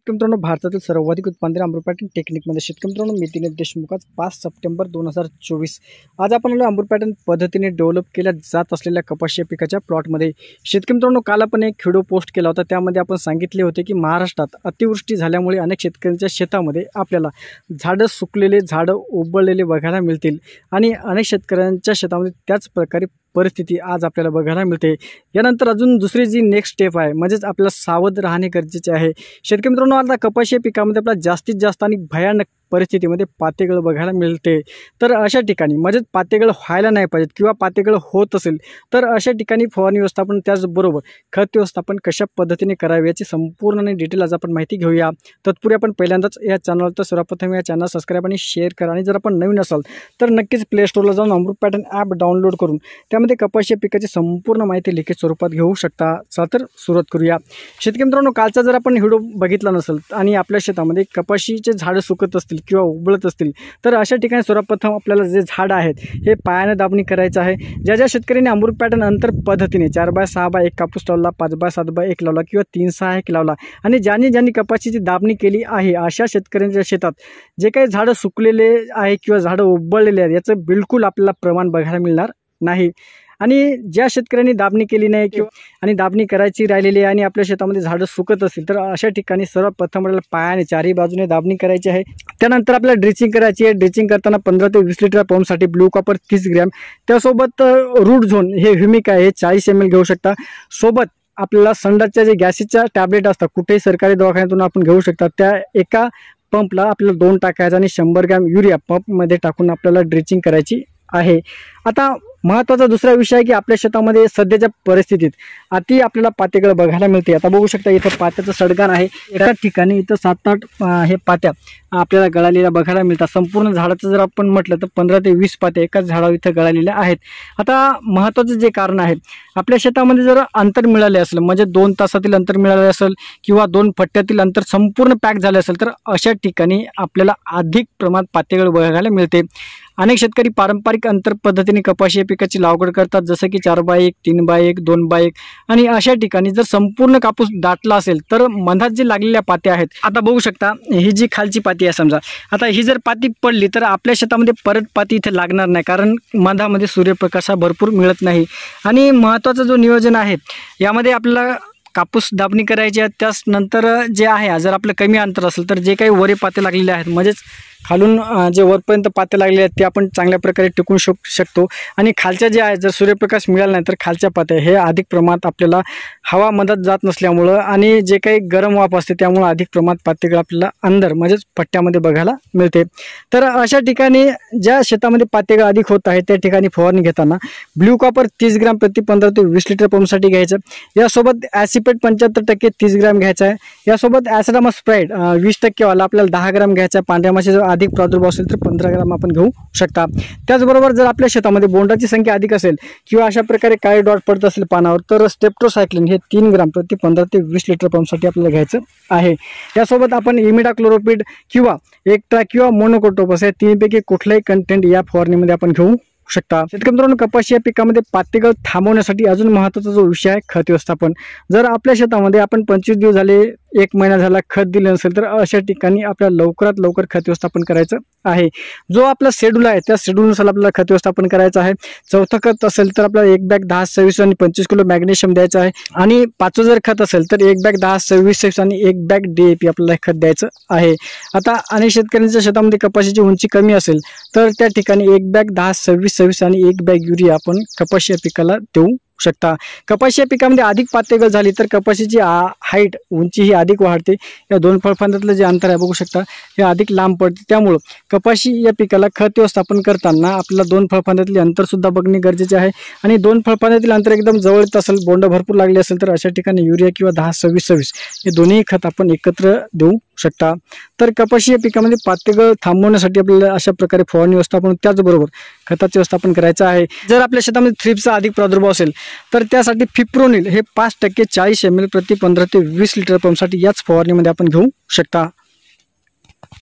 शेतकरी मित्रांनो, भारतातील सर्वाधिक उत्पादन अमृत टेक्निकमध्ये शेतकरी मित्रांनो मी दिनेश देशमुख आज 5 सप्टेंबर 2024 आज आपण अमृत पॅटर्न पद्धतीने डेव्हलप केल्या जात असलेल्या कपाशी पिकाच्या प्लॉटमध्ये शेतकरी मित्रांनो काल आपण एक व्हिडिओ पोस्ट केला होता। त्यामध्ये आपण सांगितले होते की महाराष्ट्रात अतिवृष्टी झाल्यामुळे अनेक शेतकऱ्यांच्या शेतामध्ये आपल्याला झाडं सुकलेले झाडं उबळलेले बघायला मिळतील आणि अनेक शेतकऱ्यांच्या शेतामध्ये त्याच प्रकारे परिस्थिती आज आपल्याला बघायला मिळते। यानंतर अजून दुसरी जी नेक्स्ट स्टेप आहे म्हणजेच आपल्याला सावध राहणे गरजेचे आहे। शेतकरी मित्रांनो आता कपाशी पिकामध्ये आपल्याला जास्तीत जास्त आणि भयानक परिस्थितीमध्ये पातेगळ बघायला मिळते। तर अशा ठिकाणी म्हणजेच पातेगळ व्हायला नाही पाहिजेत किंवा पातेगळ होत असेल तर अशा ठिकाणी फवारणी व्यवस्थापन त्याचबरोबर खत व्यवस्थापन कशा पद्धतीने करावे याची संपूर्ण आणि डिटेल आज आपण माहिती घेऊया। तत्पूर्वी आपण पहिल्यांदाच या चॅनल तर सर्वप्रथम या चॅनल सबस्क्राइब आणि शेअर करा आणि जर आपण नवीन असाल तर नक्कीच प्ले स्टोरला जाऊन अमृत पॅटर्न ॲप डाउनलोड करून त्यामध्ये कपाशी पिकाची संपूर्ण माहिती लिखित स्वरूपात घेऊ शकता। चला तर सुरुवात करूया। शेतकरी मित्रांनो कालचा जर आपण व्हिडिओ बघितला नसेल आणि आपल्या शेतामध्ये कपाशीचे झाडं सुकत असतील किंवा उबळत असतील तर अशा ठिकाणी सर्वप्रथम आपल्याला जे झाड आहेत हे पायाने दाबणी करायचं आहे। ज्या शेतकऱ्यांनी अमृत पॅटर्न अंतर पद्धतीने 4x6 एक कापूस लावला, 5x7 एक लावला किंवा 3-6 एक लावला आणि ज्यांनी कपाशीची दाबणी केली आहे अशा शेतकऱ्यांच्या शेतात जे काही झाडं सुकलेले आहे किंवा झाडं उबळलेले आहेत याचं बिलकुल आपल्याला प्रमाण बघायला मिळणार नाही। आणि ज्या शेतकऱ्यांनी दाबणी केली नाही किंवा आणि दाबणी करायची राहिलेली आहे आणि आपल्या शेतामध्ये झाडं सुकत असतील तर अशा ठिकाणी सर्वप्रथम आपल्याला पायाने चारही बाजूने दाबणी करायची आहे। त्यानंतर आपल्याला ड्रिचिंग करायची आहे। ड्रिचिंग करताना 15 ते 20 लिटर पंपसाठी ब्लू कॉपर 30 ग्रॅम, त्यासोबत रूट झोन हे ह्युमिक आहे 40 ml घेऊ शकता। सोबत आपल्याला संडासच्या जे गॅसेसच्या टॅबलेट असतात कुठेही सरकारी दवाखान्यातून आपण घेऊ शकता त्या एका पंपला आपल्याला 2 टाकायचं आणि 100 ग्रॅम युरिया पंपमध्ये टाकून आपल्याला ड्रिचिंग करायची आहे। आता महत्त्वाचा दुसरा विषय आहे की आपल्या शेतामध्ये सध्याच्या परिस्थितीत अति आपल्याला पातेगळ बघायला मिळते। आता बघू शकता इथं पात्याचं सडगाण आहे, एका ठिकाणी इथं 7-8 हे पात्या आपल्याला गळालेल्या बघायला मिळतात। संपूर्ण झाडाचं जर आपण म्हटलं तर 15 ते 20 पात्या एकाच झाडावर इथं गळालेल्या आहेत। आता महत्त्वाचं जे कारण आहे आपल्या शेतामध्ये जर अंतर मिळाले असेल म्हणजे 2 तासातील अंतर मिळाले असेल किंवा 2 फट्ट्यातील अंतर संपूर्ण पॅक झाले असेल तर अशा ठिकाणी आपल्याला अधिक प्रमाणात पातेगळ बघायला मिळते। अनेक शेतकरी पारंपरिक अंतर पद्धतीने कपाशी पिकाची लागवड करतात जसं की 4x1, 3x1, 2x1 आणि अशा ठिकाणी जर संपूर्ण कापूस दाटला असेल तर मधात जे लागलेल्या पात्या आहेत आता बघू शकता ही जी खालची पाती आहे समजा आता ही जर पाती पडली तर आपल्या शेतामध्ये परत पाती इथे लागणार नाही कारण मधामध्ये सूर्यप्रकाश भरपूर मिळत नाही। आणि महत्त्वाचा जो नियोजन आहे यामध्ये आपल्याला कापूस दाबणी करायची आहे। त्यानंतर जे आहे जर आपलं कमी अंतर असेल तर जे काही वरे पाते लागलेले आहेत म्हणजेच खालून जे वरपर्यंत पाते लागलेले आहेत ते आपण चांगल्या प्रकारे टिकून शकतो आणि खालच्या जे आहे जर सूर्यप्रकाश मिळाला नाही तर खालच्या पात्या हे अधिक प्रमाणात आपल्याला हवा मधात जात नसल्यामुळं आणि जे काही गरम वाफ असते त्यामुळे अधिक प्रमाणात पातेगळ आपल्याला अंदर म्हणजेच पट्ट्यामध्ये बघायला मिळते। तर अशा ठिकाणी ज्या शेतामध्ये पातेगळ अधिक होत आहे त्या ठिकाणी फवारणी घेताना ब्ल्यू कॉपर 30 ग्रॅम प्रति 15 ते 20 लिटर पंपसाठी घ्यायचं। यासोबत ॲसिपेट 75% 30 ग्रॅम घ्यायचा आहे। यासोबत ॲसिडामस स्प्राईड 20% वाला आपल्याला 10 ग्रॅम घ्यायचा आहे। पांढऱ्या माशी अधिक प्रादुर्भाव असेल तर 15 ग्रॅम आपण घेऊ शकता। त्याचबरोबर जर आपल्या शेतामध्ये बोंडाची संख्या अधिक असेल किंवा अशा प्रकारे काळे डॉट पडत असेल पानावर तर स्टेप्टोसायक्लिन हे 3 ग्रॅम प्रति 15 ते 20 लिटर पंपसाठी आपल्याला घ्यायचं आहे। यासोबत आपण इमिडाक्लोरोपिड किंवा एक्ट्रा किंवा मोनोकोटोपस या तीनपैकी कुठलाही कंटेंट या फवारणीमध्ये आपण घेऊ शकता। शेतकरी मित्रांनो कपाशी या पिकामध्ये पातेगळ थांबवण्यासाठी अजून महत्त्वाचा जो विषय आहे खत व्यवस्थापन। जर आपल्या शेतामध्ये आपण 25 दिवस झाले 1 महिना झाला खत दिले नसेल तर अशा ठिकाणी आपल्याला लवकरात लवकर खत व्यवस्थापन करायचं आहे। जो आपला शेड्यूल आहे त्या शेड्यूलनुसार आपल्याला खत व्यवस्थापन करायचं आहे। चौथं खत असेल तर आपल्याला 1 बॅग 10-26 आणि 25 किलो मॅग्नेशियम द्यायचं आहे आणि 5 जर खत असेल तर 1 बॅग 10-26 आणि 1 बॅग DAP आपल्याला खत द्यायचं आहे। आता अनेक शेतकऱ्यांच्या शेतामध्ये कपाशीची उंची कमी असेल तर त्या ठिकाणी 1 बॅग 10-26 आणि 1 बॅग युरिया आपण कपाशी या पिकाला देऊ शकता। कपाशी या पिकामध्ये अधिक पातेगळ झाली तर कपाशीची हाईट उंची ही अधिक वाढते। या 2 फळफांद्यातलं जे अंतर आहे बघू शकता हे अधिक लांब पडते। त्यामुळे कपाशी या पिकाला खत व्यवस्थापन करताना आपल्याला 2 फळफांद्यातले अंतर सुद्धा बघणे गरजेचे आहे आणि 2 फळफांद्यातील अंतर एकदम जवळ येत असेल बोंड भरपूर लागले असेल तर अशा ठिकाणी युरिया किंवा 10-26-26 हे दोन्ही खत आपण एकत्र देऊ शकता। तर कपाशी या पिकामध्ये पातेगळ थांबवण्यासाठी आपल्याला अशा प्रकारे फवारणी व्यवस्थापन त्याचबरोबर खताचे व्यवस्थापन करायचं आहे। जर आपल्या शेतामध्ये थ्रिप्सचा अधिक प्रादुर्भाव असेल तर त्यासाठी फिप्रोनिल हे 5% 40 ml प्रति 15 ते 20 लिटर पंपसाठी याच फवारणीमध्ये आपण घेऊ शकता।